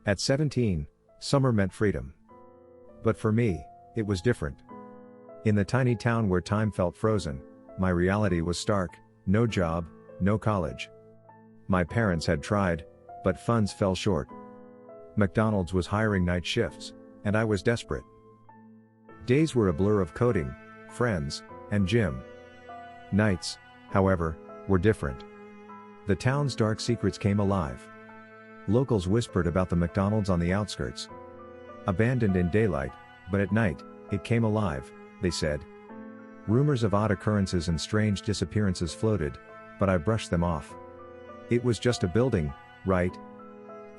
At 17, summer meant freedom. But for me, it was different. In the tiny town where time felt frozen, my reality was stark: no job, no college. My parents had tried, but funds fell short. McDonald's was hiring night shifts, and I was desperate. Days were a blur of coding, friends, and gym. Nights, however, were different. The town's dark secrets came alive. Locals whispered about the McDonald's on the outskirts. Abandoned in daylight, but at night, it came alive, they said. Rumors of odd occurrences and strange disappearances floated, but I brushed them off. It was just a building, right?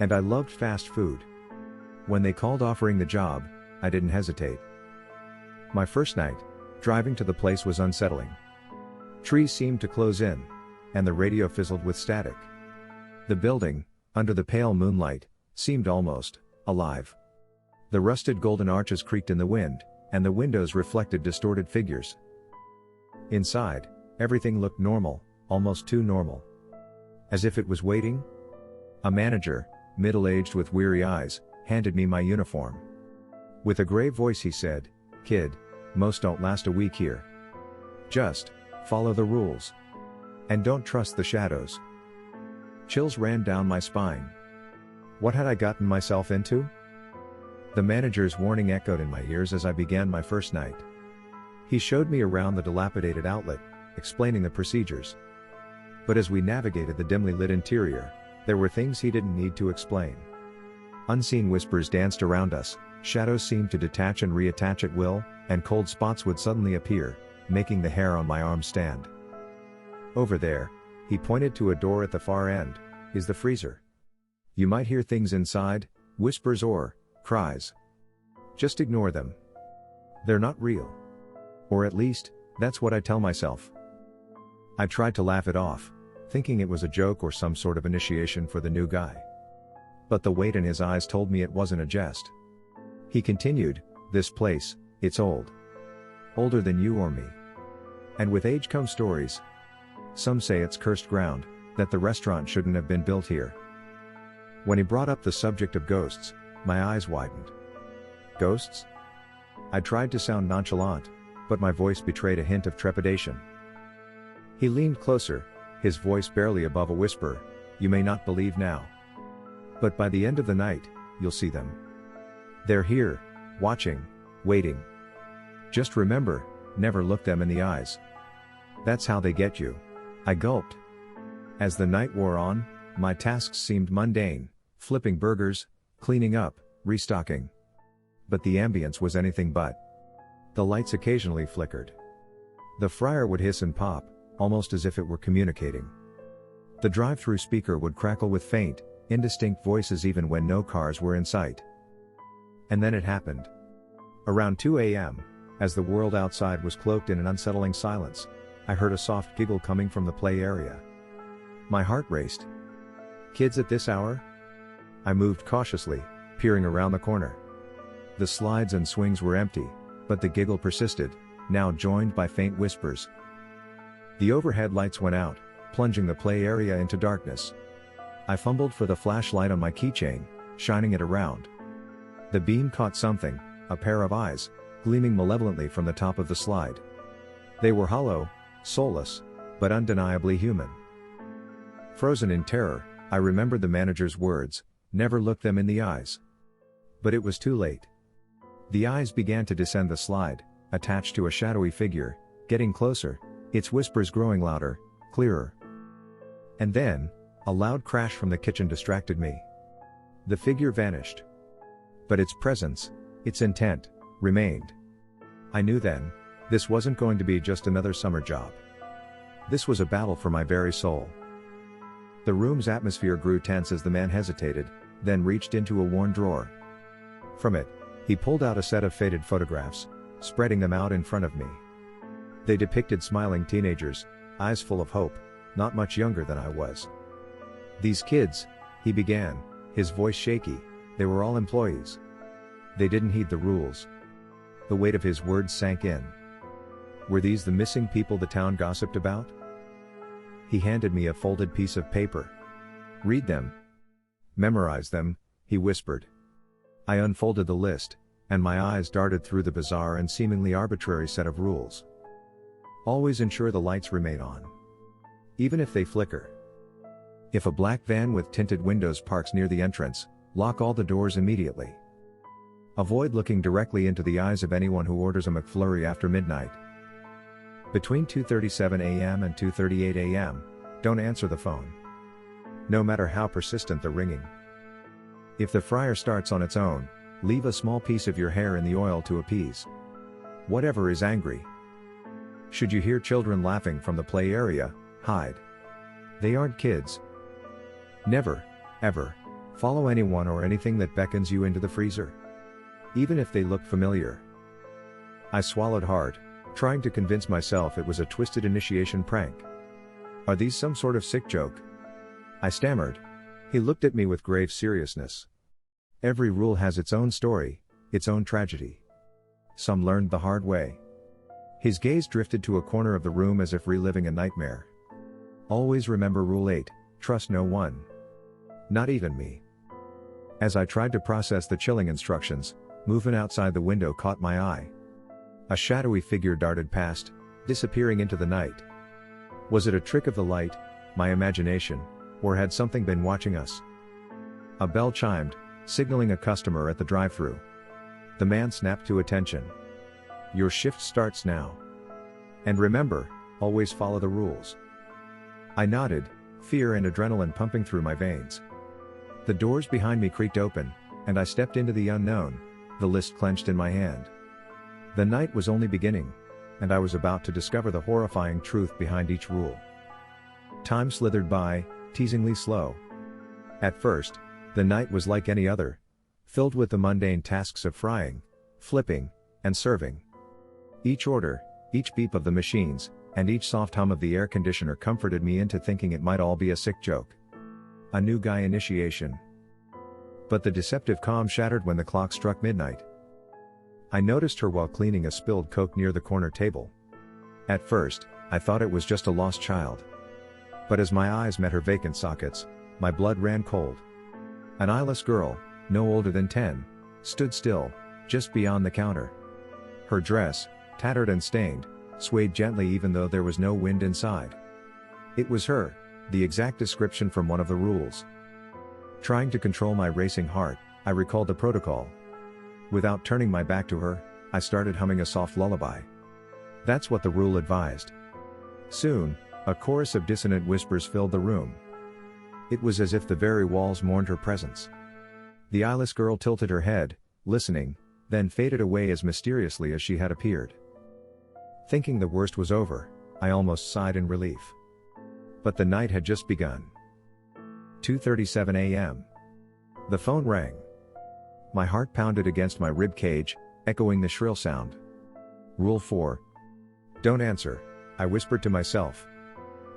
And I loved fast food. When they called offering the job, I didn't hesitate. My first night, driving to the place was unsettling. Trees seemed to close in, and the radio fizzled with static. The building, under the pale moonlight, seemed almost alive. The rusted golden arches creaked in the wind, and the windows reflected distorted figures. Inside, everything looked normal, almost too normal. As if it was waiting. A manager, middle-aged with weary eyes, handed me my uniform. With a grave voice he said, "Kid, most don't last a week here. Just follow the rules. And don't trust the shadows." Chills ran down my spine. What had I gotten myself into? The manager's warning echoed in my ears as I began my first night. He showed me around the dilapidated outlet, explaining the procedures. But as we navigated the dimly lit interior, there were things he didn't need to explain. Unseen whispers danced around us, shadows seemed to detach and reattach at will, and cold spots would suddenly appear, making the hair on my arm stand. "Over there," he pointed to a door at the far end, "is the freezer. You might hear things inside, whispers or cries. Just ignore them. They're not real. Or at least, that's what I tell myself." I tried to laugh it off, thinking it was a joke or some sort of initiation for the new guy. But the weight in his eyes told me it wasn't a jest. He continued, "This place, it's old. Older than you or me. And with age come stories. Some say it's cursed ground, that the restaurant shouldn't have been built here." When he brought up the subject of ghosts, my eyes widened. Ghosts? I tried to sound nonchalant, but my voice betrayed a hint of trepidation. He leaned closer, his voice barely above a whisper, "You may not believe now. But by the end of the night, you'll see them. They're here, watching, waiting. Just remember, never look them in the eyes. That's how they get you." I gulped. As the night wore on, my tasks seemed mundane: flipping burgers, cleaning up, restocking. But the ambience was anything but. The lights occasionally flickered. The fryer would hiss and pop, almost as if it were communicating. The drive-thru speaker would crackle with faint, indistinct voices even when no cars were in sight. And then it happened. Around 2 a.m., as the world outside was cloaked in an unsettling silence, I heard a soft giggle coming from the play area. My heart raced. Kids at this hour? I moved cautiously, peering around the corner. The slides and swings were empty, but the giggle persisted, now joined by faint whispers. The overhead lights went out, plunging the play area into darkness. I fumbled for the flashlight on my keychain, shining it around. The beam caught something, a pair of eyes, gleaming malevolently from the top of the slide. They were hollow, soulless, but undeniably human. Frozen in terror, I remembered the manager's words, "Never look them in the eyes." But it was too late. The eyes began to descend the slide, attached to a shadowy figure, getting closer, its whispers growing louder, clearer. And then, a loud crash from the kitchen distracted me. The figure vanished. But its presence, its intent, remained. I knew then, this wasn't going to be just another summer job. This was a battle for my very soul. The room's atmosphere grew tense as the man hesitated, then reached into a worn drawer. From it, he pulled out a set of faded photographs, spreading them out in front of me. They depicted smiling teenagers, eyes full of hope, not much younger than I was. "These kids," he began, his voice shaky, "they were all employees. They didn't heed the rules." The weight of his words sank in. Were these the missing people the town gossiped about? He handed me a folded piece of paper. "Read them. Memorize them, he whispered. I unfolded the list, and my eyes darted through the bizarre and seemingly arbitrary set of rules. Always ensure the lights remain on, even if they flicker. If a black van with tinted windows parks near the entrance, lock all the doors immediately. Avoid looking directly into the eyes of anyone who orders a McFlurry after midnight. Between 2:37 a.m. and 2:38 a.m., don't answer the phone, no matter how persistent the ringing. If the fryer starts on its own, leave a small piece of your hair in the oil to appease whatever is angry. Should you hear children laughing from the play area, hide. They aren't kids. Never, ever, follow anyone or anything that beckons you into the freezer, even if they look familiar. I swallowed hard, trying to convince myself it was a twisted initiation prank. Are these some sort of sick joke? I stammered. He looked at me with grave seriousness. Every rule has its own story, its own tragedy. Some learned the hard way. His gaze drifted to a corner of the room as if reliving a nightmare. Always remember Rule 8, trust no one. Not even me. As I tried to process the chilling instructions, movement outside the window caught my eye. A shadowy figure darted past, disappearing into the night. Was it a trick of the light, my imagination, or had something been watching us? A bell chimed, signaling a customer at the drive-thru. The man snapped to attention. Your shift starts now. And remember, always follow the rules. I nodded, fear and adrenaline pumping through my veins. The doors behind me creaked open, and I stepped into the unknown, the list clenched in my hand. The night was only beginning, and I was about to discover the horrifying truth behind each rule. Time slithered by, teasingly slow. At first, the night was like any other, filled with the mundane tasks of frying, flipping, and serving. Each order, each beep of the machines, and each soft hum of the air conditioner comforted me into thinking it might all be a sick joke. A new guy initiation. But the deceptive calm shattered when the clock struck midnight. I noticed her while cleaning a spilled Coke near the corner table. At first, I thought it was just a lost child. But as my eyes met her vacant sockets, my blood ran cold. An eyeless girl, no older than 10, stood still, just beyond the counter. Her dress, tattered and stained, swayed gently even though there was no wind inside. It was her, the exact description from one of the rules. Trying to control my racing heart, I recalled the protocol. Without turning my back to her, I started humming a soft lullaby. That's what the rule advised. Soon, a chorus of dissonant whispers filled the room. It was as if the very walls mourned her presence. The eyeless girl tilted her head, listening, then faded away as mysteriously as she had appeared. Thinking the worst was over, I almost sighed in relief. But the night had just begun. 2:37 a.m. The phone rang. My heart pounded against my rib cage, echoing the shrill sound. Rule 4. Don't answer, I whispered to myself.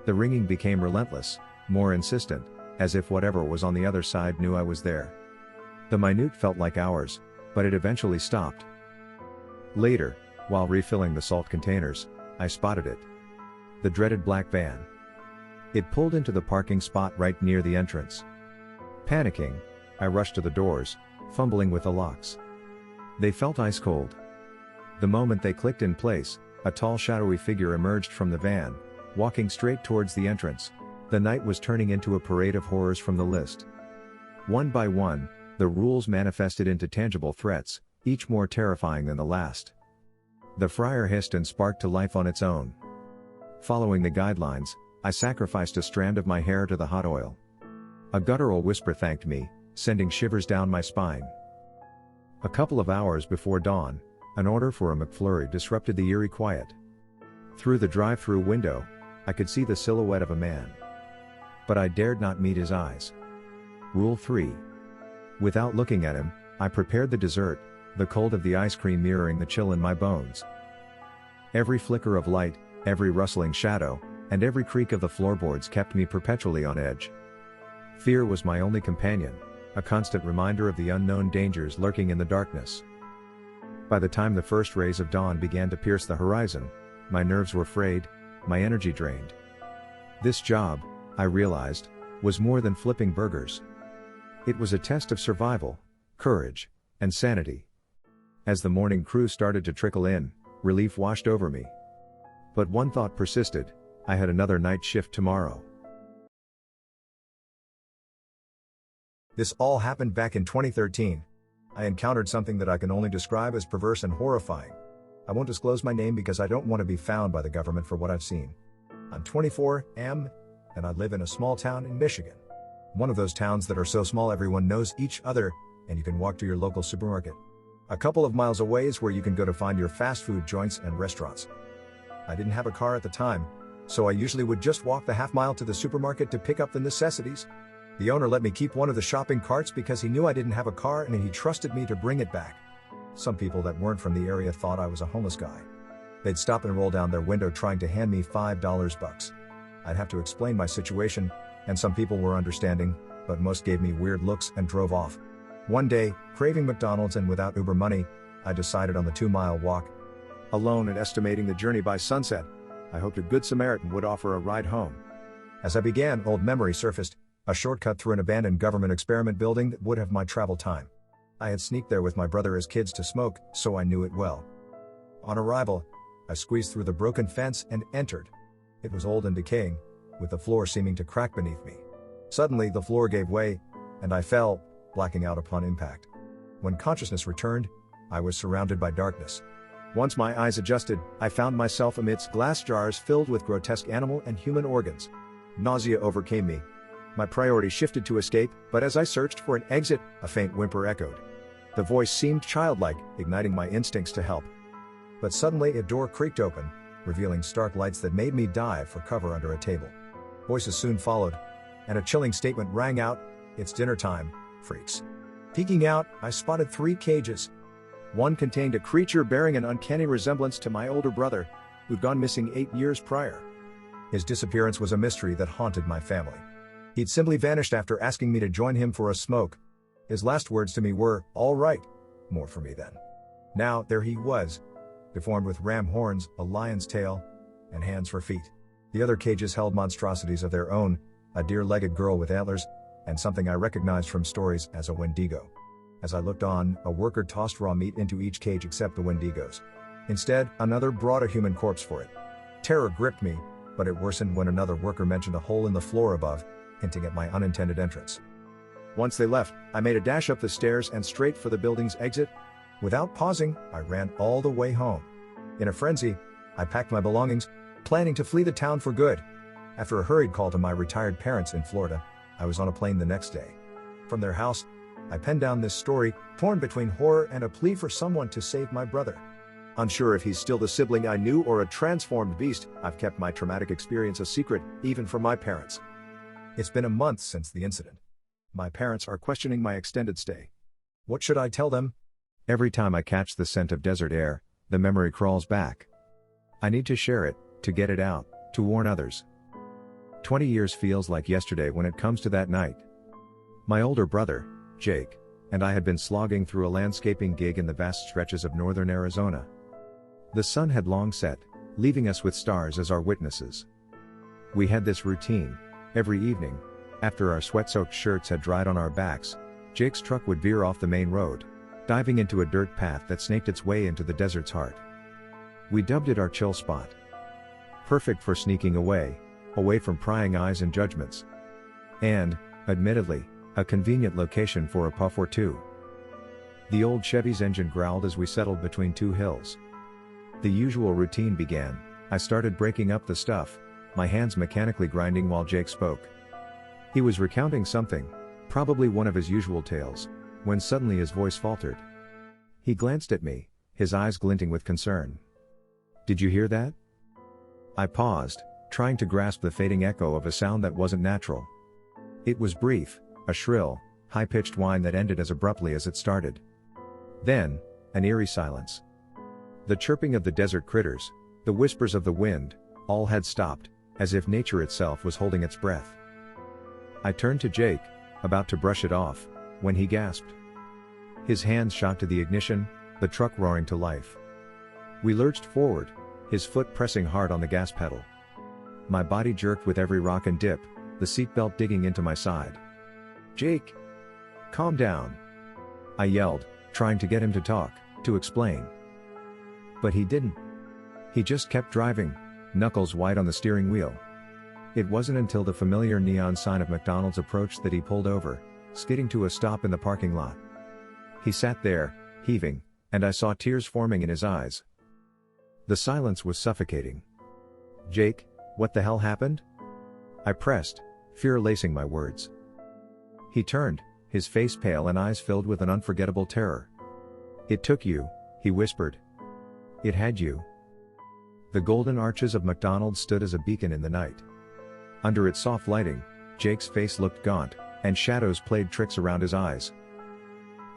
The ringing became relentless, more insistent, as if whatever was on the other side knew I was there. The minute felt like hours, but it eventually stopped. Later, while refilling the salt containers, I spotted it. The dreaded black van. It pulled into the parking spot right near the entrance. Panicking, I rushed to the doors, fumbling with the locks. They felt ice cold. The moment they clicked in place, a tall shadowy figure emerged from the van, walking straight towards the entrance. The night was turning into a parade of horrors from the list. One by one, the rules manifested into tangible threats, each more terrifying than the last. The fryer hissed and sparked to life on its own. Following the guidelines, I sacrificed a strand of my hair to the hot oil. A guttural whisper thanked me, sending shivers down my spine. A couple of hours before dawn, an order for a McFlurry disrupted the eerie quiet. Through the drive-thru window, I could see the silhouette of a man. But I dared not meet his eyes. Rule 3. Without looking at him, I prepared the dessert, the cold of the ice cream mirroring the chill in my bones. Every flicker of light, every rustling shadow, and every creak of the floorboards kept me perpetually on edge. Fear was my only companion, a constant reminder of the unknown dangers lurking in the darkness. By the time the first rays of dawn began to pierce the horizon, my nerves were frayed, my energy drained. This job, I realized, was more than flipping burgers. It was a test of survival, courage, and sanity. As the morning crew started to trickle in, relief washed over me. But one thought persisted: I had another night shift tomorrow. This all happened back in 2013. I encountered something that I can only describe as perverse and horrifying. I won't disclose my name because I don't want to be found by the government for what I've seen. I'm 24, and I live in a small town in Michigan. One of those towns that are so small everyone knows each other, and you can walk to your local supermarket. A couple of miles away is where you can go to find your fast food joints and restaurants. I didn't have a car at the time, so I usually would just walk the half mile to the supermarket to pick up the necessities. The owner let me keep one of the shopping carts because he knew I didn't have a car and he trusted me to bring it back. Some people that weren't from the area thought I was a homeless guy. They'd stop and roll down their window trying to hand me $5 bucks. I'd have to explain my situation, and some people were understanding, but most gave me weird looks and drove off. One day, craving McDonald's and without Uber money, I decided on the 2-mile walk. Alone and estimating the journey by sunset, I hoped a good Samaritan would offer a ride home. As I began, old memory surfaced, a shortcut through an abandoned government experiment building that would have my travel time. I had sneaked there with my brother as kids to smoke, so I knew it well. On arrival, I squeezed through the broken fence and entered. It was old and decaying, with the floor seeming to crack beneath me. Suddenly, the floor gave way, and I fell, blacking out upon impact. When consciousness returned, I was surrounded by darkness. Once my eyes adjusted, I found myself amidst glass jars filled with grotesque animal and human organs. Nausea overcame me. My priority shifted to escape, but as I searched for an exit, a faint whimper echoed. The voice seemed childlike, igniting my instincts to help. But suddenly a door creaked open, revealing stark lights that made me dive for cover under a table. Voices soon followed, and a chilling statement rang out: "It's dinner time, freaks." Peeking out, I spotted 3 cages. One contained a creature bearing an uncanny resemblance to my older brother, who'd gone missing 8 years prior. His disappearance was a mystery that haunted my family. He'd simply vanished after asking me to join him for a smoke. His last words to me were, "All right, more for me then." Now, there he was, deformed with ram horns, a lion's tail, and hands for feet. The other cages held monstrosities of their own, a deer-legged girl with antlers, and something I recognized from stories as a Wendigo. As I looked on, a worker tossed raw meat into each cage except the Wendigo's. Instead, another brought a human corpse for it. Terror gripped me, but it worsened when another worker mentioned a hole in the floor above, hinting at my unintended entrance. Once they left, I made a dash up the stairs and straight for the building's exit. Without pausing, I ran all the way home. In a frenzy, I packed my belongings, planning to flee the town for good. After a hurried call to my retired parents in Florida, I was on a plane the next day. From their house, I penned down this story, torn between horror and a plea for someone to save my brother. Unsure if he's still the sibling I knew or a transformed beast, I've kept my traumatic experience a secret, even from my parents. It's been a month since the incident. My parents are questioning my extended stay. What should I tell them? Every time I catch the scent of desert air, the memory crawls back. I need to share it, to get it out, to warn others. 20 years feels like yesterday when it comes to that night. My older brother, Jake, and I had been slogging through a landscaping gig in the vast stretches of northern Arizona. The sun had long set, leaving us with stars as our witnesses. We had this routine. Every evening, after our sweat-soaked shirts had dried on our backs, Jake's truck would veer off the main road, diving into a dirt path that snaked its way into the desert's heart. We dubbed it our chill spot. Perfect for sneaking away from prying eyes and judgments. And, admittedly, a convenient location for a puff or two. The old Chevy's engine growled as we settled between 2 hills. The usual routine began. I started breaking up the stuff, my hands mechanically grinding while Jake spoke. He was recounting something, probably one of his usual tales, when suddenly his voice faltered. He glanced at me, his eyes glinting with concern. "Did you hear that?" I paused, trying to grasp the fading echo of a sound that wasn't natural. It was brief, a shrill, high-pitched whine that ended as abruptly as it started. Then, an eerie silence. The chirping of the desert critters, the whispers of the wind, all had stopped, as if nature itself was holding its breath. I turned to Jake, about to brush it off, when he gasped. His hands shot to the ignition, the truck roaring to life. We lurched forward, his foot pressing hard on the gas pedal. My body jerked with every rock and dip, the seatbelt digging into my side. "Jake!" Calm down. I yelled, trying to get him to talk, to explain. But he didn't. He just kept driving, knuckles white on the steering wheel. It wasn't until the familiar neon sign of McDonald's approached that he pulled over, skidding to a stop in the parking lot. He sat there, heaving, and I saw tears forming in his eyes. The silence was suffocating. "Jake, what the hell happened?" I pressed, fear lacing my words. He turned, his face pale and eyes filled with an unforgettable terror. "It took you," he whispered. "It had you." The golden arches of McDonald's stood as a beacon in the night. Under its soft lighting, Jake's face looked gaunt, and shadows played tricks around his eyes.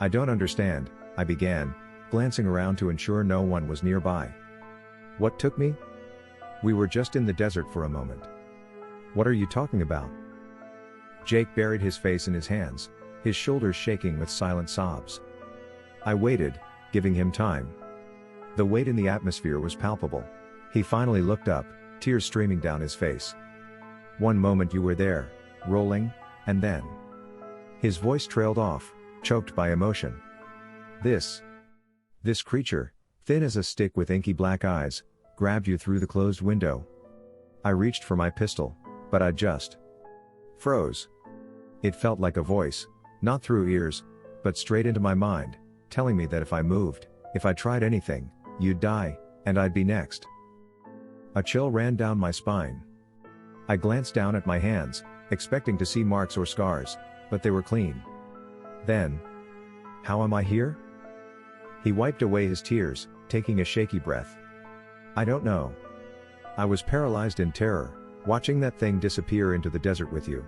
"I don't understand," I began, glancing around to ensure no one was nearby. "What took me? We were just in the desert for a moment." "What are you talking about?" Jake buried his face in his hands, his shoulders shaking with silent sobs. I waited, giving him time. The weight in the atmosphere was palpable. He finally looked up, tears streaming down his face. "One moment you were there, rolling, and then..." His voice trailed off, choked by emotion. This creature, thin as a stick with inky black eyes, grabbed you through the closed window." I reached for my pistol, but I just froze. It felt like a voice, not through ears, but straight into my mind, telling me that if I moved, if I tried anything, you'd die, and I'd be next. A chill ran down my spine. I glanced down at my hands, expecting to see marks or scars, but they were clean. Then, "How am I here?" He wiped away his tears, taking a shaky breath. "I don't know. I was paralyzed in terror, watching that thing disappear into the desert with you.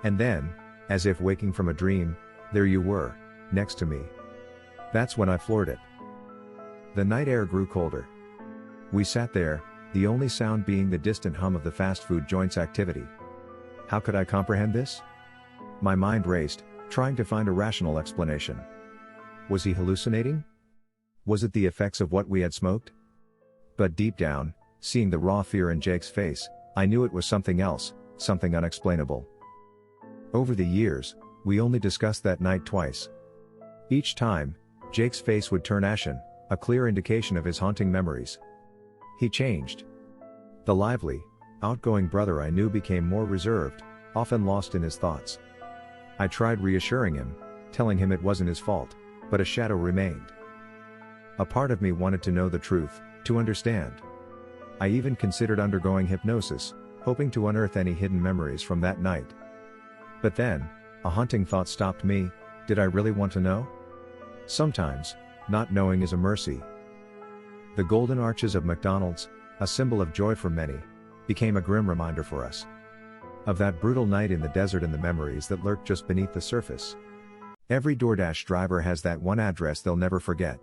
And then, as if waking from a dream, there you were, next to me. That's when I floored it." The night air grew colder. We sat there, the only sound being the distant hum of the fast food joint's activity. How could I comprehend this? My mind raced, trying to find a rational explanation. Was he hallucinating? Was it the effects of what we had smoked? But deep down, seeing the raw fear in Jake's face, I knew it was something else, something unexplainable. Over the years, we only discussed that night twice. Each time, Jake's face would turn ashen, a clear indication of his haunting memories. He changed. The lively, outgoing brother I knew became more reserved, often lost in his thoughts. I tried reassuring him, telling him it wasn't his fault, but a shadow remained. A part of me wanted to know the truth, to understand. I even considered undergoing hypnosis, hoping to unearth any hidden memories from that night. But then, a haunting thought stopped me. Did I really want to know? Sometimes, not knowing is a mercy. The golden arches of McDonald's, a symbol of joy for many, became a grim reminder for us. Of that brutal night in the desert and the memories that lurked just beneath the surface. Every Doordash driver has that one address they'll never forget.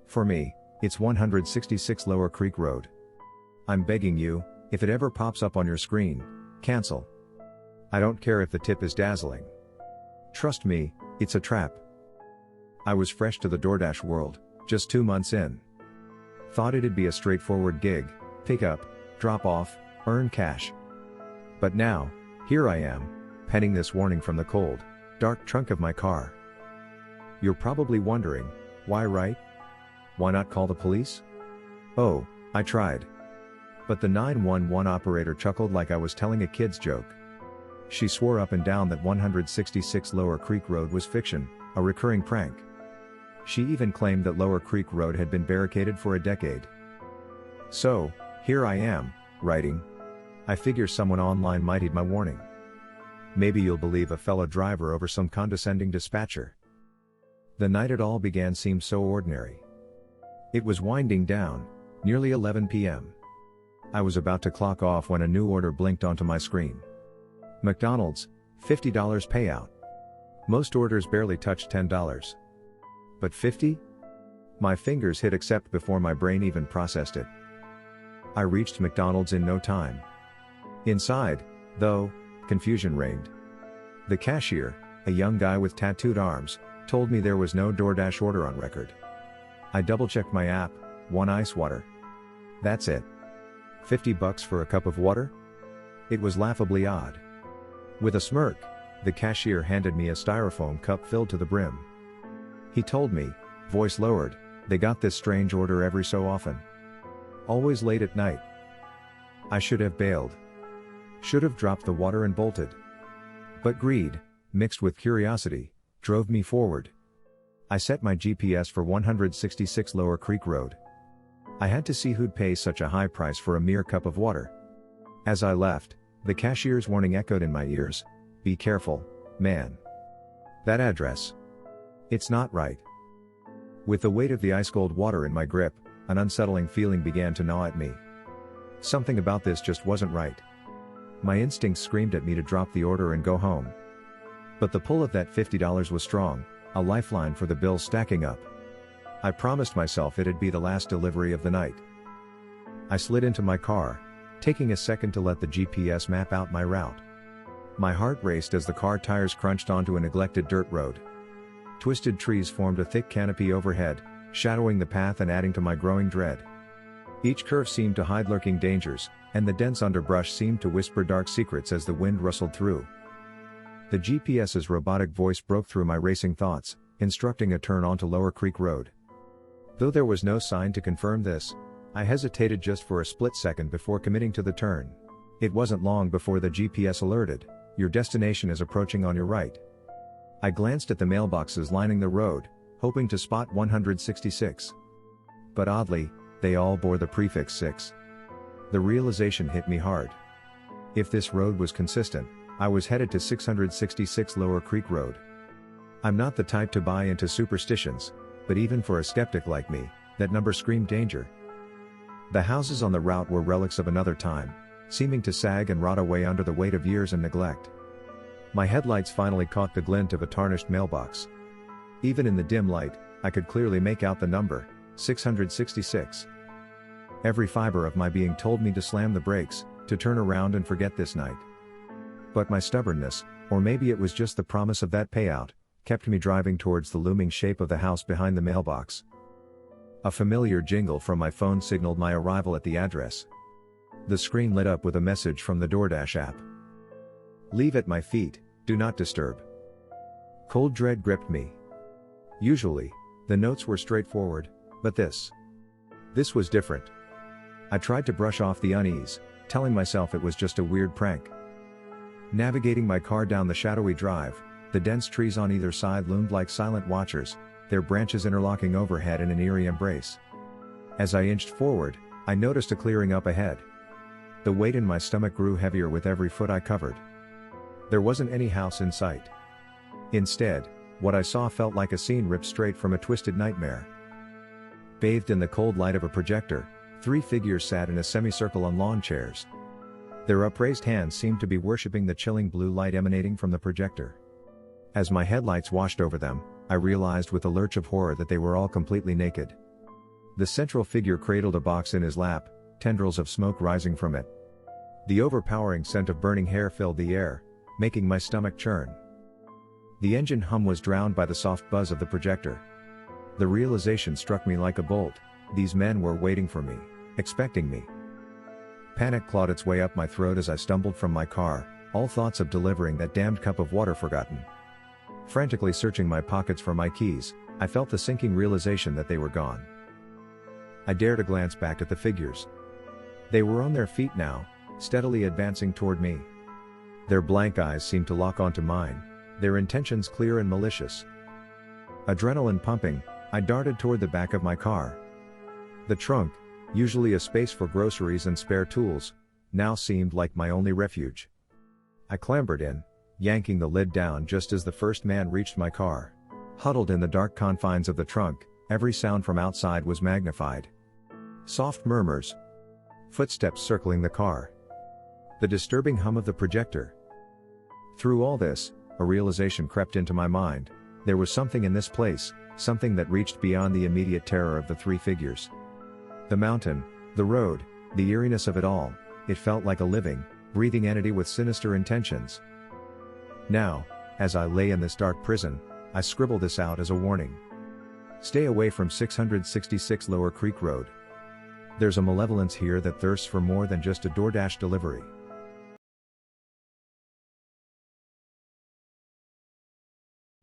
For me, it's 166 Lower Creek Road. I'm begging you, if it ever pops up on your screen, cancel. I don't care if the tip is dazzling. Trust me, it's a trap. I was fresh to the Doordash world, just 2 months in. Thought it'd be a straightforward gig, pick up, drop off, earn cash. But now, here I am, penning this warning from the cold, dark trunk of my car. You're probably wondering, why right? Why not call the police? Oh, I tried. But the 911 operator chuckled like I was telling a kid's joke. She swore up and down that 166 Lower Creek Road was fiction, a recurring prank. She even claimed that Lower Creek Road had been barricaded for a decade. So, here I am, writing. I figure someone online might heed my warning. Maybe you'll believe a fellow driver over some condescending dispatcher. The night it all began seemed so ordinary. It was winding down, nearly 11 p.m. I was about to clock off when a new order blinked onto my screen. McDonald's, $50 payout. Most orders barely touch $10. But 50? My fingers hit accept before my brain even processed it. I reached McDonald's in no time. Inside, though, confusion reigned. The cashier, a young guy with tattooed arms, told me there was no Doordash order on record. I double-checked my app, one ice water. That's it. $50 for a cup of water? It was laughably odd. With a smirk, the cashier handed me a styrofoam cup filled to the brim. He told me, voice lowered, they got this strange order every so often. Always late at night. I should have bailed. Should have dropped the water and bolted. But greed, mixed with curiosity, drove me forward. I set my GPS for 166 Lower Creek Road. I had to see who'd pay such a high price for a mere cup of water. As I left, the cashier's warning echoed in my ears, be careful, man. That address. It's not right. With the weight of the ice-cold water in my grip, an unsettling feeling began to gnaw at me. Something about this just wasn't right. My instincts screamed at me to drop the order and go home. But the pull of that $50 was strong, a lifeline for the bills stacking up. I promised myself it'd be the last delivery of the night. I slid into my car, taking a second to let the GPS map out my route. My heart raced as the car tires crunched onto a neglected dirt road. Twisted trees formed a thick canopy overhead, shadowing the path and adding to my growing dread. Each curve seemed to hide lurking dangers, and the dense underbrush seemed to whisper dark secrets as the wind rustled through. The GPS's robotic voice broke through my racing thoughts, instructing a turn onto Lower Creek Road. Though there was no sign to confirm this, I hesitated just for a split second before committing to the turn. It wasn't long before the GPS alerted, your destination is approaching on your right. I glanced at the mailboxes lining the road, hoping to spot 166. But oddly, they all bore the prefix 6. The realization hit me hard. If this road was consistent, I was headed to 666 Lower Creek Road. I'm not the type to buy into superstitions, but even for a skeptic like me, that number screamed danger. The houses on the route were relics of another time, seeming to sag and rot away under the weight of years and neglect. My headlights finally caught the glint of a tarnished mailbox. Even in the dim light, I could clearly make out the number, 666. Every fiber of my being told me to slam the brakes, to turn around and forget this night. But my stubbornness, or maybe it was just the promise of that payout, kept me driving towards the looming shape of the house behind the mailbox. A familiar jingle from my phone signaled my arrival at the address. The screen lit up with a message from the Doordash app. Leave at my feet, do not disturb. Cold dread gripped me. Usually, the notes were straightforward, but this was different. I tried to brush off the unease, telling myself it was just a weird prank. Navigating my car down the shadowy drive, the dense trees on either side loomed like silent watchers, their branches interlocking overhead in an eerie embrace. As I inched forward, I noticed a clearing up ahead. The weight in my stomach grew heavier with every foot I covered. There wasn't any house in sight. Instead, what I saw felt like a scene ripped straight from a twisted nightmare. Bathed in the cold light of a projector, 3 figures sat in a semicircle on lawn chairs. Their upraised hands seemed to be worshipping the chilling blue light emanating from the projector. As my headlights washed over them, I realized with a lurch of horror that they were all completely naked. The central figure cradled a box in his lap, tendrils of smoke rising from it. The overpowering scent of burning hair filled the air, making my stomach churn. The engine hum was drowned by the soft buzz of the projector. The realization struck me like a bolt, these men were waiting for me, expecting me. Panic clawed its way up my throat as I stumbled from my car, all thoughts of delivering that damned cup of water forgotten. Frantically searching my pockets for my keys, I felt the sinking realization that they were gone. I dared a glance back at the figures. They were on their feet now, steadily advancing toward me. Their blank eyes seemed to lock onto mine, their intentions clear and malicious. Adrenaline pumping, I darted toward the back of my car. The trunk, usually a space for groceries and spare tools, now seemed like my only refuge. I clambered in, yanking the lid down just as the first man reached my car. Huddled in the dark confines of the trunk, every sound from outside was magnified. Soft murmurs. Footsteps circling the car. The disturbing hum of the projector. Through all this, a realization crept into my mind. There was something in this place, something that reached beyond the immediate terror of the 3 figures. The mountain, the road, the eeriness of it all, it felt like a living, breathing entity with sinister intentions. Now, as I lay in this dark prison, I scribbled this out as a warning. Stay away from 666 Lower Creek Road. There's a malevolence here that thirsts for more than just a Doordash delivery.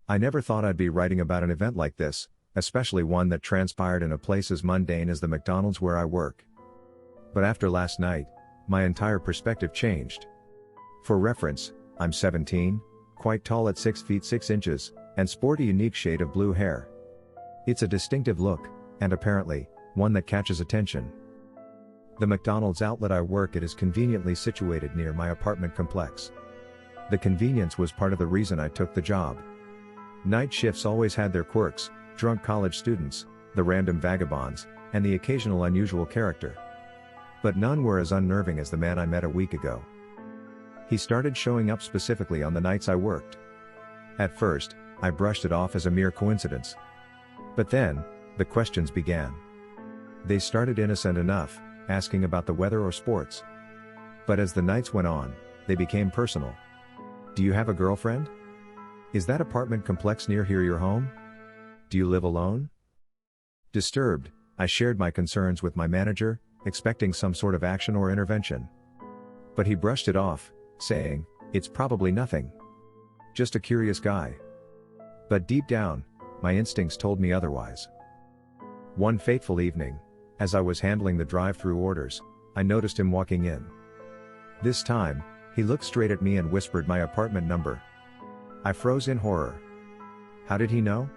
I never thought I'd be writing about an event like this, especially one that transpired in a place as mundane as the McDonald's where I work. But after last night, my entire perspective changed. For reference, I'm 17, quite tall at 6 feet 6 inches, and sport a unique shade of blue hair. It's a distinctive look, and apparently, one that catches attention. The McDonald's outlet I work at is conveniently situated near my apartment complex. The convenience was part of the reason I took the job. Night shifts always had their quirks, drunk college students, the random vagabonds, and the occasional unusual character. But none were as unnerving as the man I met a week ago. He started showing up specifically on the nights I worked. At first, I brushed it off as a mere coincidence. But then, the questions began. They started innocent enough, asking about the weather or sports. But as the nights went on, they became personal. Do you have a girlfriend? Is that apartment complex near here your home? Do you live alone? Disturbed, I shared my concerns with my manager, expecting some sort of action or intervention. But he brushed it off, saying, "It's probably nothing. Just a curious guy." But deep down, my instincts told me otherwise. One fateful evening, as I was handling the drive-thru orders, I noticed him walking in. This time, he looked straight at me and whispered my apartment number. I froze in horror. How did he know?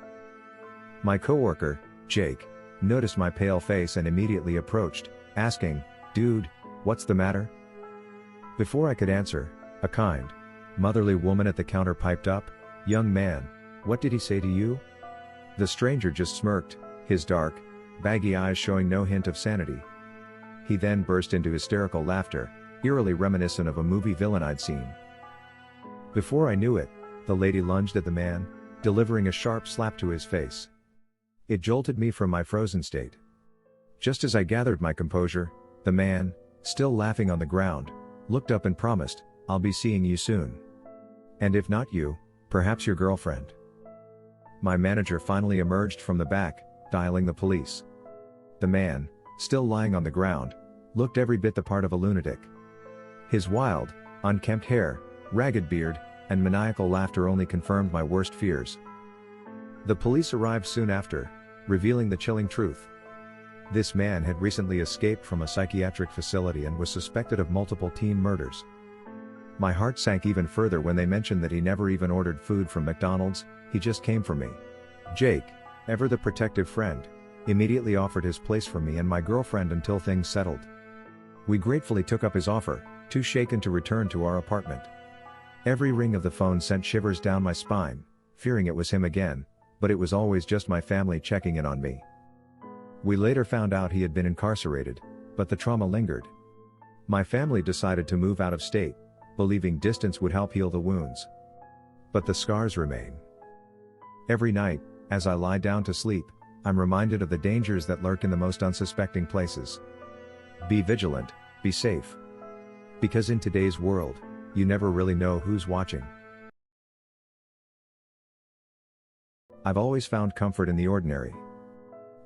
My coworker, Jake, noticed my pale face and immediately approached, asking, "Dude, what's the matter?" Before I could answer, a kind, motherly woman at the counter piped up, "Young man, what did he say to you?" The stranger just smirked, his dark, baggy eyes showing no hint of sanity. He then burst into hysterical laughter, eerily reminiscent of a movie villain I'd seen. Before I knew it, the lady lunged at the man, delivering a sharp slap to his face. It jolted me from my frozen state. Just as I gathered my composure, the man, still laughing on the ground, looked up and promised, "I'll be seeing you soon. And if not you, perhaps your girlfriend." My manager finally emerged from the back, dialing the police. The man, still lying on the ground, looked every bit the part of a lunatic. His wild, unkempt hair, ragged beard, and maniacal laughter only confirmed my worst fears. The police arrived soon after, revealing the chilling truth. This man had recently escaped from a psychiatric facility and was suspected of multiple teen murders. My heart sank even further when they mentioned that he never even ordered food from McDonald's, he just came for me. Jake, ever the protective friend, immediately offered his place for me and my girlfriend until things settled. We gratefully took up his offer, too shaken to return to our apartment. Every ring of the phone sent shivers down my spine, fearing it was him again, but it was always just my family checking in on me. We later found out he had been incarcerated, but the trauma lingered. My family decided to move out of state, believing distance would help heal the wounds. But the scars remain. Every night, as I lie down to sleep, I'm reminded of the dangers that lurk in the most unsuspecting places. Be vigilant, be safe. Because in today's world, you never really know who's watching. I've always found comfort in the ordinary.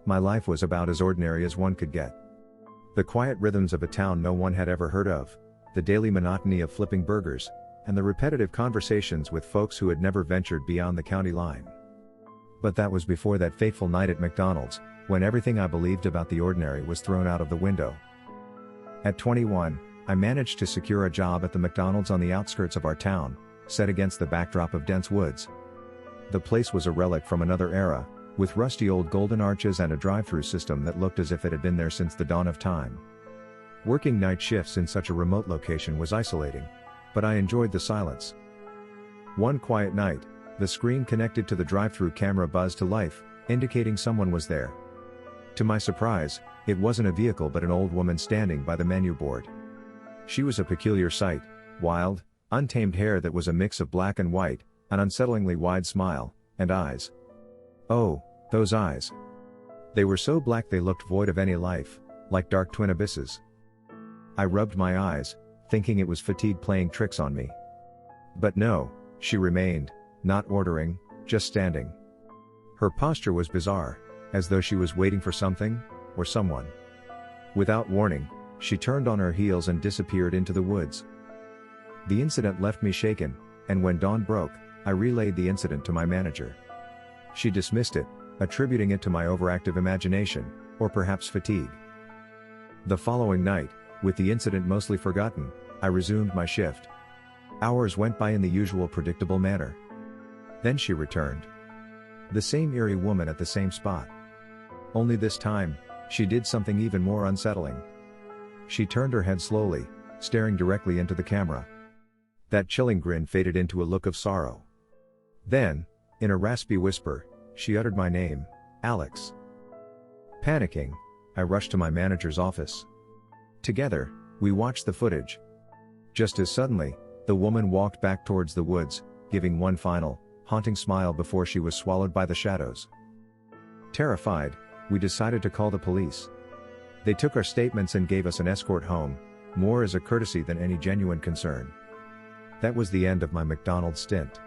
My life was about as ordinary as one could get. The quiet rhythms of a town no one had ever heard of, the daily monotony of flipping burgers, and the repetitive conversations with folks who had never ventured beyond the county line. But that was before that fateful night at McDonald's, when everything I believed about the ordinary was thrown out of the window. At 21, I managed to secure a job at the McDonald's on the outskirts of our town, set against the backdrop of dense woods. The place was a relic from another era, with rusty old golden arches and a drive-thru system that looked as if it had been there since the dawn of time. Working night shifts in such a remote location was isolating, but I enjoyed the silence. One quiet night, the screen connected to the drive-thru camera buzzed to life, indicating someone was there. To my surprise, it wasn't a vehicle but an old woman standing by the menu board. She was a peculiar sight, wild, untamed hair that was a mix of black and white, an unsettlingly wide smile, and eyes. Oh, those eyes. They were so black they looked void of any life, like dark twin abysses. I rubbed my eyes, thinking it was fatigue playing tricks on me. But no, she remained, not ordering, just standing. Her posture was bizarre, as though she was waiting for something, or someone. Without warning, she turned on her heels and disappeared into the woods. The incident left me shaken, and when dawn broke, I relayed the incident to my manager. She dismissed it, attributing it to my overactive imagination, or perhaps fatigue. The following night, with the incident mostly forgotten, I resumed my shift. Hours went by in the usual predictable manner. Then she returned. The same eerie woman at the same spot. Only this time, she did something even more unsettling. She turned her head slowly, staring directly into the camera. That chilling grin faded into a look of sorrow. Then, in a raspy whisper, she uttered my name, Alex. Panicking, I rushed to my manager's office. Together, we watched the footage. Just as suddenly, the woman walked back towards the woods, giving one final, haunting smile before she was swallowed by the shadows. Terrified, we decided to call the police. They took our statements and gave us an escort home, more as a courtesy than any genuine concern. That was the end of my McDonald's stint.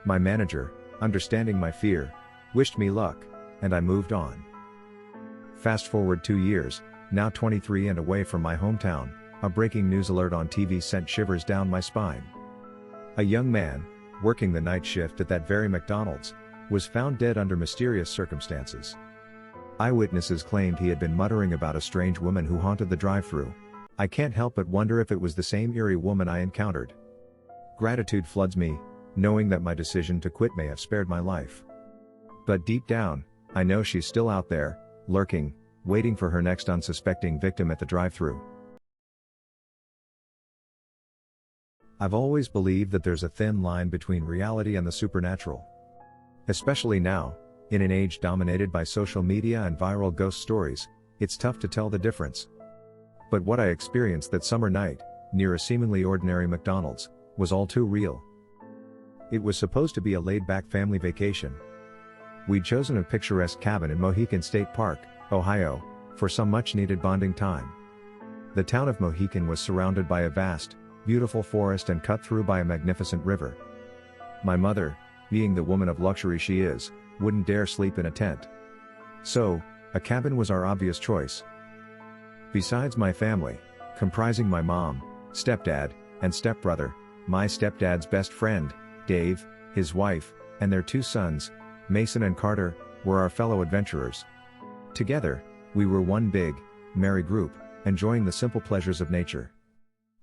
My manager, understanding my fear, wished me luck, and I moved on. Fast forward 2 years, now 23 and away from my hometown, a breaking news alert on TV sent shivers down my spine. A young man, working the night shift at that very McDonald's, was found dead under mysterious circumstances. Eyewitnesses claimed he had been muttering about a strange woman who haunted the drive-thru. I can't help but wonder if it was the same eerie woman I encountered. Gratitude floods me, knowing that my decision to quit may have spared my life. But deep down, I know she's still out there, lurking, waiting for her next unsuspecting victim at the drive-thru. I've always believed that there's a thin line between reality and the supernatural. Especially now, in an age dominated by social media and viral ghost stories, it's tough to tell the difference. But what I experienced that summer night, near a seemingly ordinary McDonald's, was all too real. It was supposed to be a laid-back family vacation. We'd chosen a picturesque cabin in Mohican State Park, Ohio, for some much-needed bonding time. The town of Mohican was surrounded by a vast, beautiful forest and cut through by a magnificent river. My mother, being the woman of luxury she is, wouldn't dare sleep in a tent. So, a cabin was our obvious choice. Besides my family, comprising my mom, stepdad, and stepbrother, my stepdad's best friend, Dave, his wife, and their 2 sons, Mason and Carter, were our fellow adventurers. Together, we were one big, merry group, enjoying the simple pleasures of nature.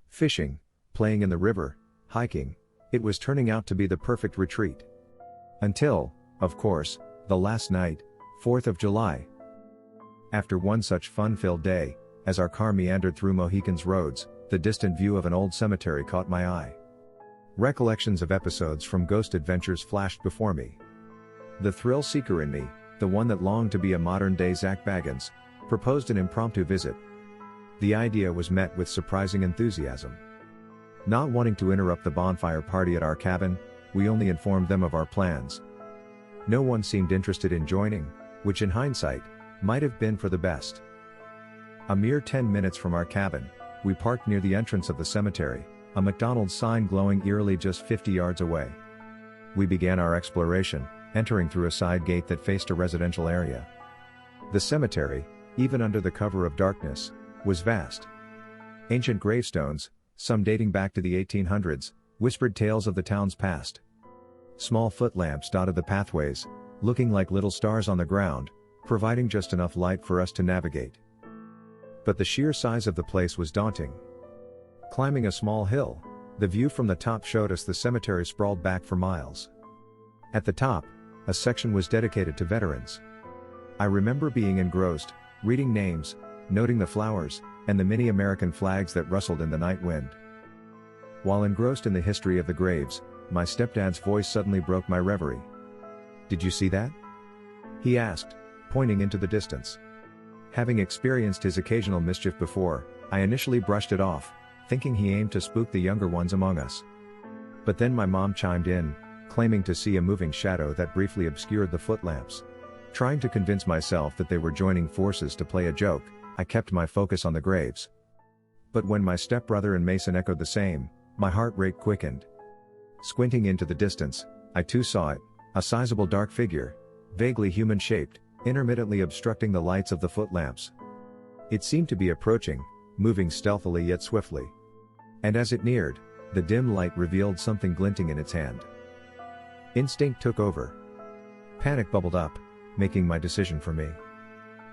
Fishing, playing in the river, hiking, it was turning out to be the perfect retreat. Until, of course, the last night, 4th of July. After one such fun-filled day, as our car meandered through Mohican's roads, the distant view of an old cemetery caught my eye. Recollections of episodes from ghost adventures flashed before me. The thrill seeker in me, the one that longed to be a modern-day Zach Baggins, proposed an impromptu visit. The idea was met with surprising enthusiasm. Not wanting to interrupt the bonfire party at our cabin, we only informed them of our plans. No one seemed interested in joining, which in hindsight, might have been for the best. A mere 10 minutes from our cabin, we parked near the entrance of the cemetery, a McDonald's sign glowing eerily just 50 yards away. We began our exploration, entering through a side gate that faced a residential area. The cemetery, even under the cover of darkness, was vast. Ancient gravestones, some dating back to the 1800s, whispered tales of the town's past. Small footlamps dotted the pathways, looking like little stars on the ground, providing just enough light for us to navigate. But the sheer size of the place was daunting. Climbing a small hill, the view from the top showed us the cemetery sprawled back for miles. At the top, a section was dedicated to veterans. I remember being engrossed, reading names, noting the flowers, and the many American flags that rustled in the night wind. While engrossed in the history of the graves, my stepdad's voice suddenly broke my reverie. "Did you see that?" he asked, pointing into the distance. Having experienced his occasional mischief before, I initially brushed it off, thinking he aimed to spook the younger ones among us. But then my mom chimed in, claiming to see a moving shadow that briefly obscured the footlamps. Trying to convince myself that they were joining forces to play a joke, I kept my focus on the graves. But when my stepbrother and Mason echoed the same, my heart rate quickened. Squinting into the distance, I too saw it, a sizable dark figure, vaguely human-shaped, intermittently obstructing the lights of the footlamps. It seemed to be approaching, moving stealthily yet swiftly. And as it neared, the dim light revealed something glinting in its hand. Instinct took over. Panic bubbled up, making my decision for me.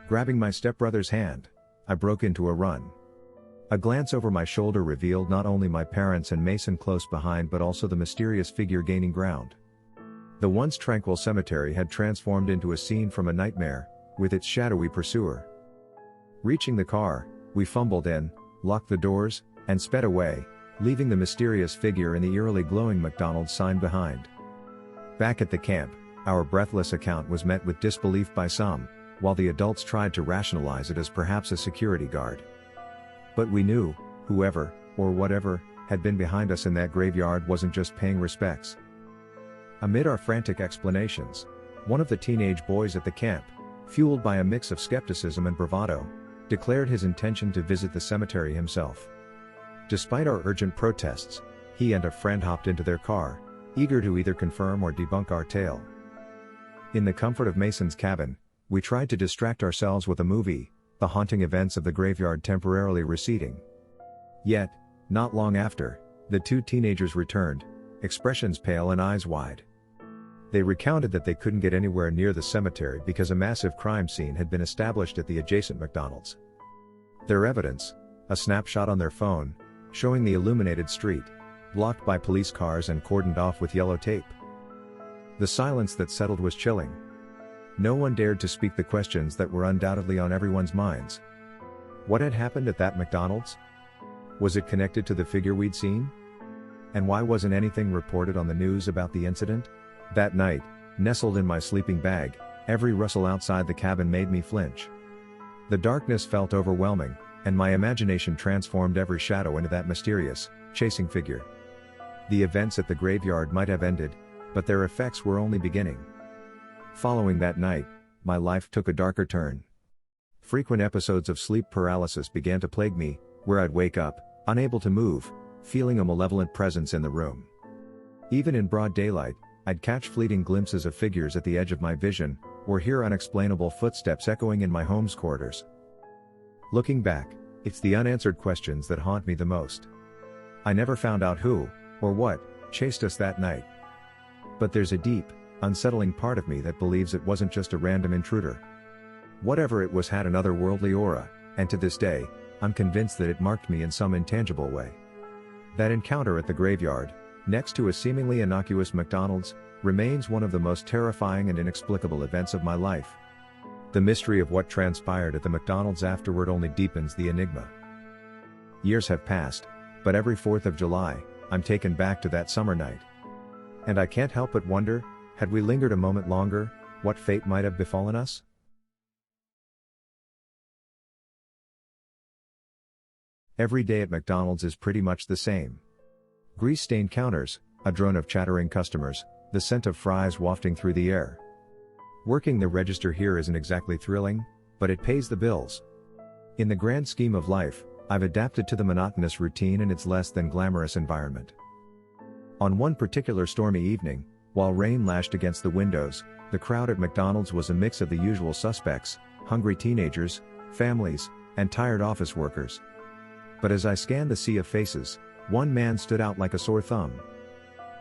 Grabbing my stepbrother's hand, I broke into a run. A glance over my shoulder revealed not only my parents and Mason close behind but also the mysterious figure gaining ground. The once tranquil cemetery had transformed into a scene from a nightmare, with its shadowy pursuer. Reaching the car, we fumbled in, locked the doors, and sped away, leaving the mysterious figure in the eerily glowing McDonald's sign behind. Back at the camp, our breathless account was met with disbelief by some, while the adults tried to rationalize it as perhaps a security guard. But we knew, whoever, or whatever, had been behind us in that graveyard wasn't just paying respects. Amid our frantic explanations, one of the teenage boys at the camp, fueled by a mix of skepticism and bravado, declared his intention to visit the cemetery himself. Despite our urgent protests, he and a friend hopped into their car, eager to either confirm or debunk our tale. In the comfort of Mason's cabin, we tried to distract ourselves with a movie, the haunting events of the graveyard temporarily receding. Yet, not long after, the two teenagers returned, expressions pale and eyes wide. They recounted that they couldn't get anywhere near the cemetery because a massive crime scene had been established at the adjacent McDonald's. Their evidence, a snapshot on their phone, showing the illuminated street, blocked by police cars and cordoned off with yellow tape. The silence that settled was chilling. No one dared to speak the questions that were undoubtedly on everyone's minds. What had happened at that McDonald's? Was it connected to the figure we'd seen? And why wasn't anything reported on the news about the incident? That night, nestled in my sleeping bag, every rustle outside the cabin made me flinch. The darkness felt overwhelming, and my imagination transformed every shadow into that mysterious, chasing figure. The events at the graveyard might have ended, but their effects were only beginning. Following that night, my life took a darker turn. Frequent episodes of sleep paralysis began to plague me, where I'd wake up, unable to move, feeling a malevolent presence in the room. Even in broad daylight, I'd catch fleeting glimpses of figures at the edge of my vision, or hear unexplainable footsteps echoing in my home's corridors. Looking back, it's the unanswered questions that haunt me the most. I never found out who, or what, chased us that night. But there's a deep, unsettling part of me that believes it wasn't just a random intruder. Whatever it was had an otherworldly aura, and to this day, I'm convinced that it marked me in some intangible way. That encounter at the graveyard, next to a seemingly innocuous McDonald's, remains one of the most terrifying and inexplicable events of my life. The mystery of what transpired at the McDonald's afterward only deepens the enigma. Years have passed, but every 4th of July, I'm taken back to that summer night. And I can't help but wonder, had we lingered a moment longer, what fate might have befallen us? Every day at McDonald's is pretty much the same. Grease-stained counters, a drone of chattering customers, the scent of fries wafting through the air. Working the register here isn't exactly thrilling, but it pays the bills. In the grand scheme of life, I've adapted to the monotonous routine and its less than glamorous environment. On one particular stormy evening, while rain lashed against the windows, the crowd at McDonald's was a mix of the usual suspects, hungry teenagers, families, and tired office workers. But as I scanned the sea of faces, one man stood out like a sore thumb.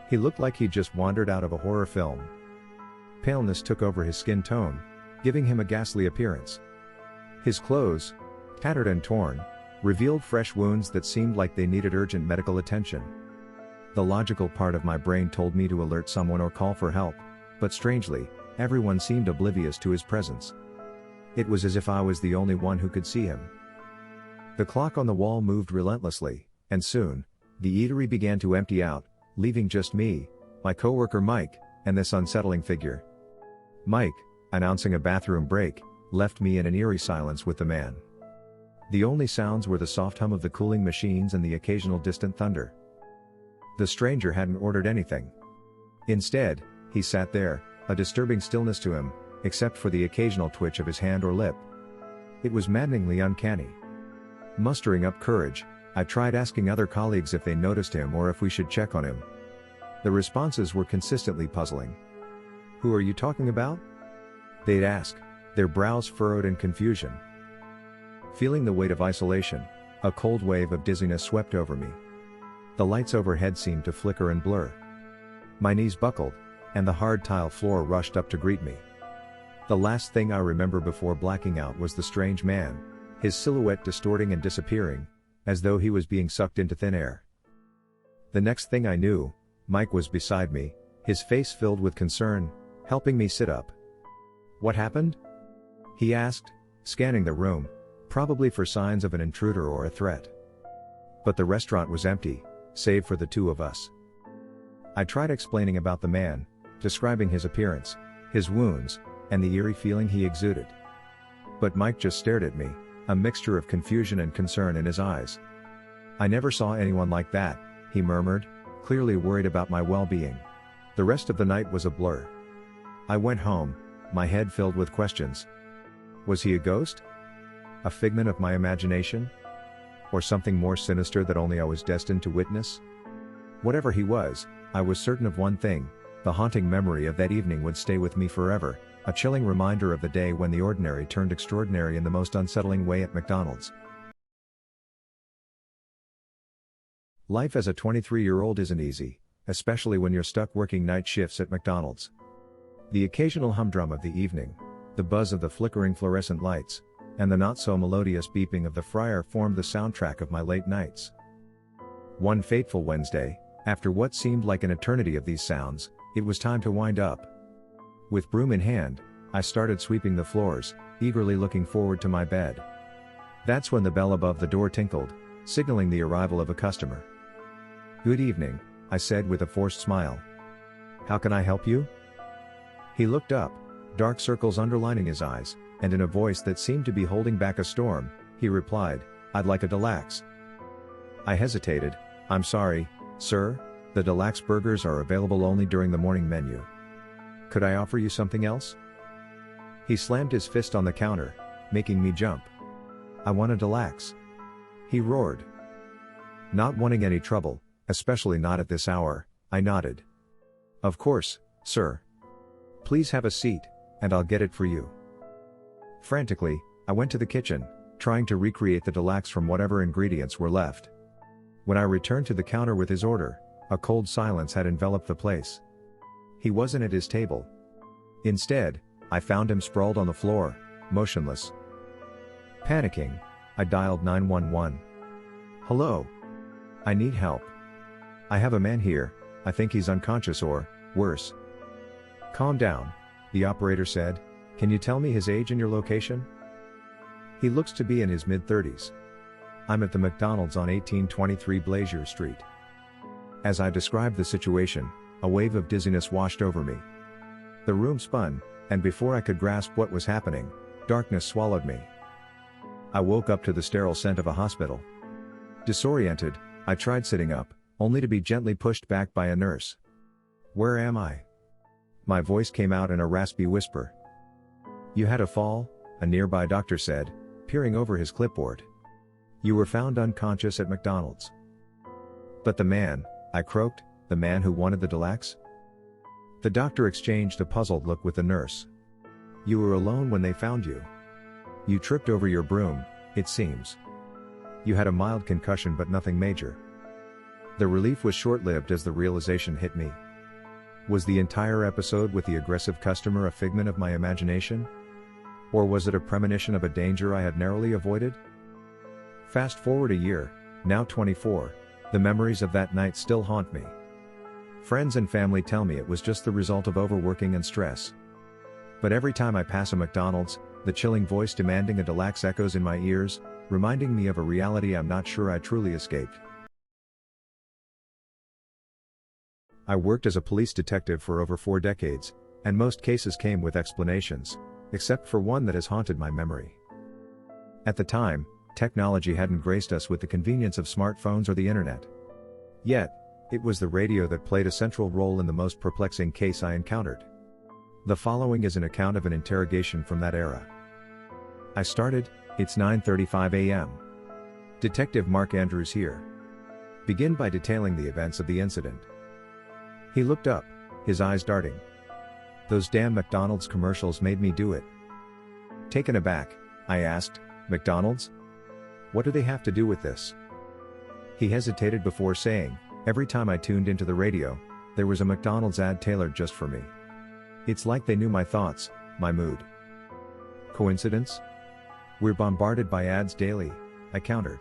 He looked like he'd just wandered out of a horror film. Paleness took over his skin tone, giving him a ghastly appearance. His clothes, tattered and torn, revealed fresh wounds that seemed like they needed urgent medical attention. The logical part of my brain told me to alert someone or call for help, but strangely, everyone seemed oblivious to his presence. It was as if I was the only one who could see him. The clock on the wall moved relentlessly, and soon, the eatery began to empty out, leaving just me, my coworker Mike, and this unsettling figure. Mike, announcing a bathroom break, left me in an eerie silence with the man. The only sounds were the soft hum of the cooling machines and the occasional distant thunder. The stranger hadn't ordered anything. Instead, he sat there, a disturbing stillness to him, except for the occasional twitch of his hand or lip. It was maddeningly uncanny. Mustering up courage, I tried asking other colleagues if they noticed him or if we should check on him. The responses were consistently puzzling. "Who are you talking about?" they'd ask, their brows furrowed in confusion. Feeling the weight of isolation, a cold wave of dizziness swept over me. The lights overhead seemed to flicker and blur. My knees buckled, and the hard tile floor rushed up to greet me. The last thing I remember before blacking out was the strange man, his silhouette distorting and disappearing, as though he was being sucked into thin air. The next thing I knew, Mike was beside me, his face filled with concern, helping me sit up. "What happened?" he asked, scanning the room, probably for signs of an intruder or a threat. But the restaurant was empty, save for the two of us. I tried explaining about the man, describing his appearance, his wounds, and the eerie feeling he exuded. But Mike just stared at me, a mixture of confusion and concern in his eyes. "I never saw anyone like that," he murmured, clearly worried about my well-being. The rest of the night was a blur. I went home, my head filled with questions. Was he a ghost? A figment of my imagination? Or something more sinister that only I was destined to witness? Whatever he was, I was certain of one thing: the haunting memory of that evening would stay with me forever, a chilling reminder of the day when the ordinary turned extraordinary in the most unsettling way at McDonald's. Life as a 23-year-old isn't easy, especially when you're stuck working night shifts at McDonald's. The occasional humdrum of the evening, the buzz of the flickering fluorescent lights, and the not-so-melodious beeping of the fryer formed the soundtrack of my late nights. One fateful Wednesday, after what seemed like an eternity of these sounds, it was time to wind up. With broom in hand, I started sweeping the floors, eagerly looking forward to my bed. That's when the bell above the door tinkled, signaling the arrival of a customer. "Good evening," I said with a forced smile. "How can I help you?" He looked up, dark circles underlining his eyes, and in a voice that seemed to be holding back a storm, he replied, "I'd like a deluxe." I hesitated. "I'm sorry, sir, the deluxe burgers are available only during the morning menu. Could I offer you something else?" He slammed his fist on the counter, making me jump. "I want a deluxe," he roared. Not wanting any trouble, especially not at this hour, I nodded. "Of course, sir. Please have a seat, and I'll get it for you." Frantically, I went to the kitchen, trying to recreate the deluxe from whatever ingredients were left. When I returned to the counter with his order, a cold silence had enveloped the place. He wasn't at his table. Instead, I found him sprawled on the floor, motionless. Panicking, I dialed 911. "Hello. I need help. I have a man here, I think he's unconscious or, worse." "Calm down," the operator said. "Can you tell me his age and your location?" "He looks to be in his mid-30s. I'm at the McDonald's on 1823 Blazier Street." As I described the situation, a wave of dizziness washed over me. The room spun, and before I could grasp what was happening, darkness swallowed me. I woke up to the sterile scent of a hospital. Disoriented, I tried sitting up, only to be gently pushed back by a nurse. "Where am I?" My voice came out in a raspy whisper. "You had a fall," a nearby doctor said, peering over his clipboard. "You were found unconscious at McDonald's." "But the man," I croaked, "the man who wanted the deluxe?" The doctor exchanged a puzzled look with the nurse. "You were alone when they found you. You tripped over your broom, it seems. You had a mild concussion but nothing major." The relief was short-lived as the realization hit me. Was the entire episode with the aggressive customer a figment of my imagination? Or was it a premonition of a danger I had narrowly avoided? Fast forward a year, now 24, the memories of that night still haunt me. Friends and family tell me it was just the result of overworking and stress. But every time I pass a McDonald's, the chilling voice demanding a deluxe echoes in my ears, reminding me of a reality I'm not sure I truly escaped. I worked as a police detective for over 4 decades, and most cases came with explanations, except for one that has haunted my memory. At the time, technology hadn't graced us with the convenience of smartphones or the internet. Yet, it was the radio that played a central role in the most perplexing case I encountered. The following is an account of an interrogation from that era. I started, "It's 9:35 a.m. Detective Mark Andrews here. Begin by detailing the events of the incident." He looked up, his eyes darting. "Those damn McDonald's commercials made me do it." Taken aback, I asked, "McDonald's? What do they have to do with this?" He hesitated before saying, "Every time I tuned into the radio, There was a McDonald's ad tailored just for me. It's like they knew my thoughts, my mood. Coincidence? We're bombarded by ads daily, I countered.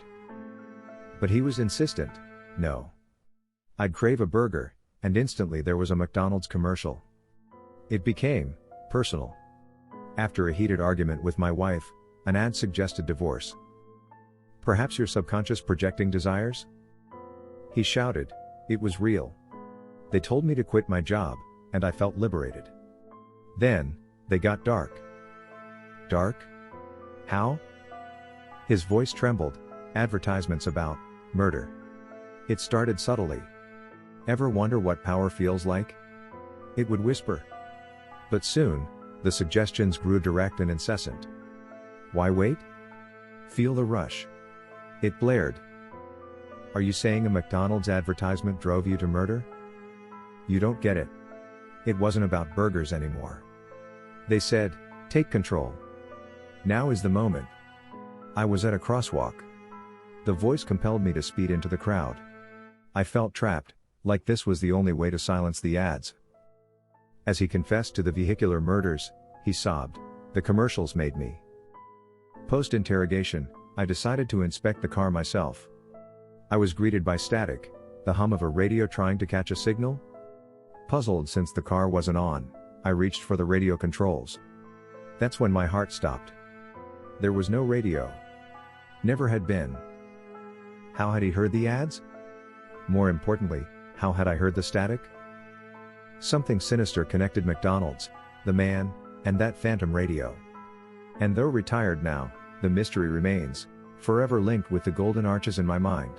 But he was insistent. No. I'd crave a burger, and instantly there was a McDonald's commercial. It became personal. After a heated argument with my wife, an ad suggested divorce. Perhaps your subconscious projecting desires? He shouted. It was real. They told me to quit my job, and I felt liberated. Then, they got dark. Dark? How? His voice trembled. Advertisements about murder. It started subtly. Ever wonder what power feels like? It would whisper. But soon, the suggestions grew direct and incessant. Why wait? Feel the rush. It blared. Are you saying a McDonald's advertisement drove you to murder? You don't get it. It wasn't about burgers anymore. They said, take control. Now is the moment. I was at a crosswalk. The voice compelled me to speed into the crowd. I felt trapped, like this was the only way to silence the ads. As he confessed to the vehicular murders, he sobbed, the commercials made me. Post-interrogation, I decided to inspect the car myself. I was greeted by static, the hum of a radio trying to catch a signal. Puzzled since the car wasn't on, I reached for the radio controls. That's when my heart stopped. There was no radio. Never had been. How had he heard the ads? More importantly, how had I heard the static? Something sinister connected McDonald's, the man, and that phantom radio. And though retired now, the mystery remains, forever linked with the golden arches in my mind.